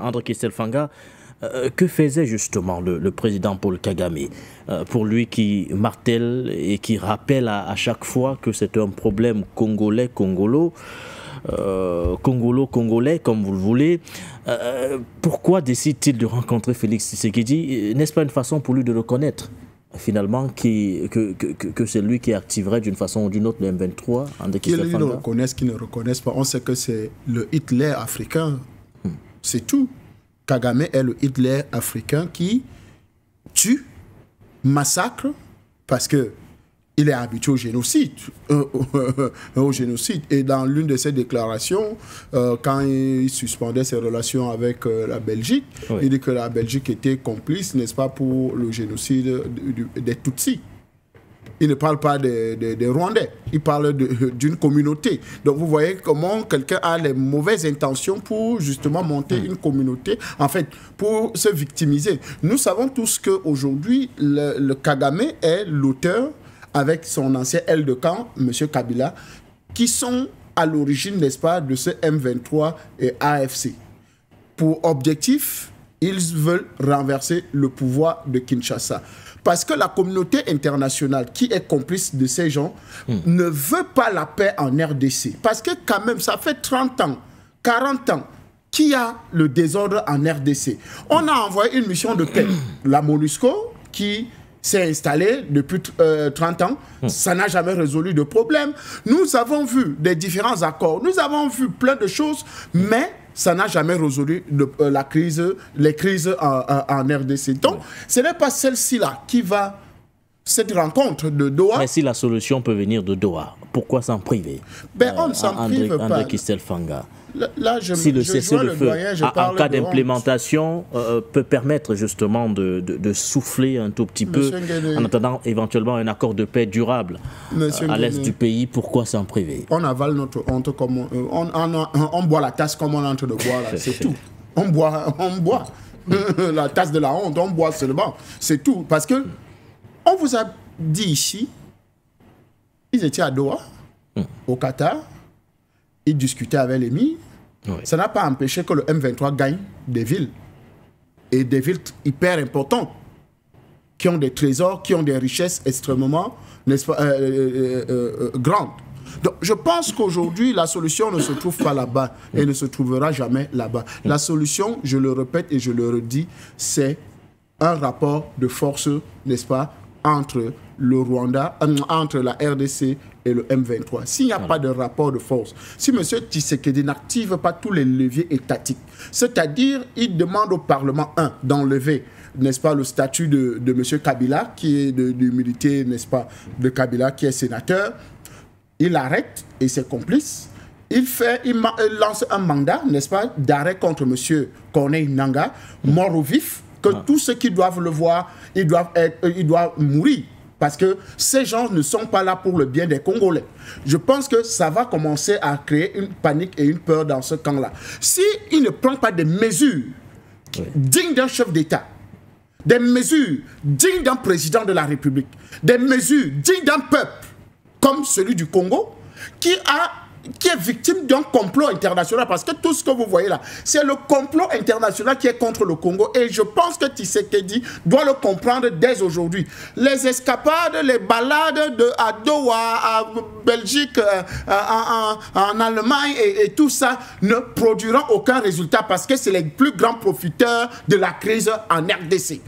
André Kistelfanga, que faisait justement le président Paul Kagame pour lui qui martèle et qui rappelle à chaque fois que c'est un problème congolais, comme vous le voulez. Pourquoi décide-t-il de rencontrer Félix Tshisekedi? N'est-ce pas une façon pour lui de reconnaître finalement que c'est lui qui activerait d'une façon ou d'une autre le M23? Qu'ils le reconnaissent, qu'ils ne reconnaissent pas, on sait que c'est le Hitler africain. C'est tout. Kagame est le Hitler africain qui tue, massacre, parce que il est habitué au génocide. Et dans l'une de ses déclarations, quand il suspendait ses relations avec la Belgique, oui, il dit que la Belgique était complice, n'est-ce pas, pour le génocide des Tutsis. Il ne parle pas des Rwandais, il parle d'une communauté. Donc vous voyez comment quelqu'un a les mauvaises intentions pour justement monter une communauté, en fait, pour se victimiser. Nous savons tous qu'aujourd'hui, le Kagame est l'auteur, avec son ancien aile de camp, M. Kabila, qui sont à l'origine, n'est-ce pas, de ce M23 et AFC. Pour objectif, ils veulent renverser le pouvoir de Kinshasa. Parce que la communauté internationale qui est complice de ces gens ne veut pas la paix en RDC. Parce que quand même, ça fait 30 ans, 40 ans qu'il y a le désordre en RDC. On a envoyé une mission de paix, la MONUSCO, qui s'est installée depuis 30 ans. Ça n'a jamais résolu de problème. Nous avons vu des différents accords, nous avons vu plein de choses, mais ça n'a jamais résolu les crises en RDC. Donc, ce n'est pas celle-ci-là qui va, cette rencontre de Doha. Mais si la solution peut venir de Doha, pourquoi s'en priver? On ne s'en prive pas. André Kistelfanga. Là, si le cessez-le-feu en cas d'implémentation peut permettre justement de souffler un tout petit peu en attendant éventuellement un accord de paix durable à l'est du pays, pourquoi s'en priver? On avale notre honte comme on boit la tasse comme on est en train de boire, c'est tout. On boit la tasse de la honte, on boit seulement, c'est tout. Parce que on vous a dit ici, ils étaient à Doha, au Qatar, ils discutaient avec l'émir. Oui. Ça n'a pas empêché que le M23 gagne des villes. Et des villes hyper importantes, qui ont des trésors, qui ont des richesses extrêmement grandes. Donc je pense qu'aujourd'hui, la solution ne se trouve pas là-bas et ne se trouvera jamais là-bas. La solution, je le répète et je le redis, c'est un rapport de force, n'est-ce pas, entre le Rwanda, entre la RDC et le M23. S'il n'y a pas de rapport de force, si M. Tshisekedi n'active pas tous les leviers étatiques, c'est-à-dire il demande au Parlement, d'enlever, n'est-ce pas, le statut de M. Kabila, qui est du militaire, n'est-ce pas, de Kabila, qui est sénateur, il arrête et ses complices. Il lance un mandat, n'est-ce pas, d'arrêt contre M. Corneille Nangaa, mort ou vif, que tous ceux qui doivent le voir, ils doivent mourir. Parce que ces gens ne sont pas là pour le bien des Congolais. Je pense que ça va commencer à créer une panique et une peur dans ce camp-là. S'il ne prend pas des mesures dignes d'un chef d'État, des mesures dignes d'un président de la République, des mesures dignes d'un peuple comme celui du Congo, qui est victime d'un complot international, parce que tout ce que vous voyez là, c'est le complot international qui est contre le Congo, et je pense que Tshisekedi doit le comprendre dès aujourd'hui. Les escapades, les balades à Doha, à Belgique, en Allemagne et tout ça ne produiront aucun résultat, parce que c'est les plus grands profiteurs de la crise en RDC.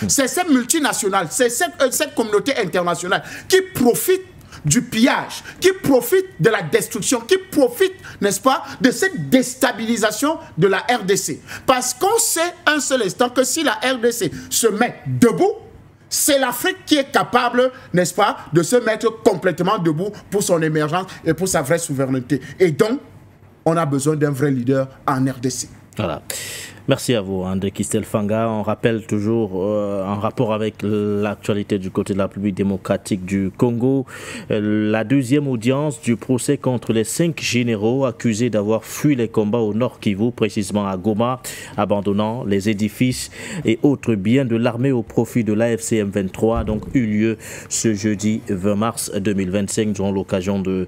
C'est cette multinationale, c'est cette communauté internationale qui profite du pillage, qui profite de la destruction, qui profite, n'est-ce pas, de cette déstabilisation de la RDC. Parce qu'on sait un seul instant que si la RDC se met debout, c'est l'Afrique qui est capable, n'est-ce pas, de se mettre complètement debout pour son émergence et pour sa vraie souveraineté. Et donc, on a besoin d'un vrai leader en RDC. Voilà. Merci à vous, André Kistelfanga. On rappelle toujours, en rapport avec l'actualité du côté de la République démocratique du Congo, la deuxième audience du procès contre les 5 généraux accusés d'avoir fui les combats au Nord Kivu, précisément à Goma, abandonnant les édifices et autres biens de l'armée au profit de l'AFC M23, donc eut lieu ce jeudi 20 mars 2025, durant l'occasion de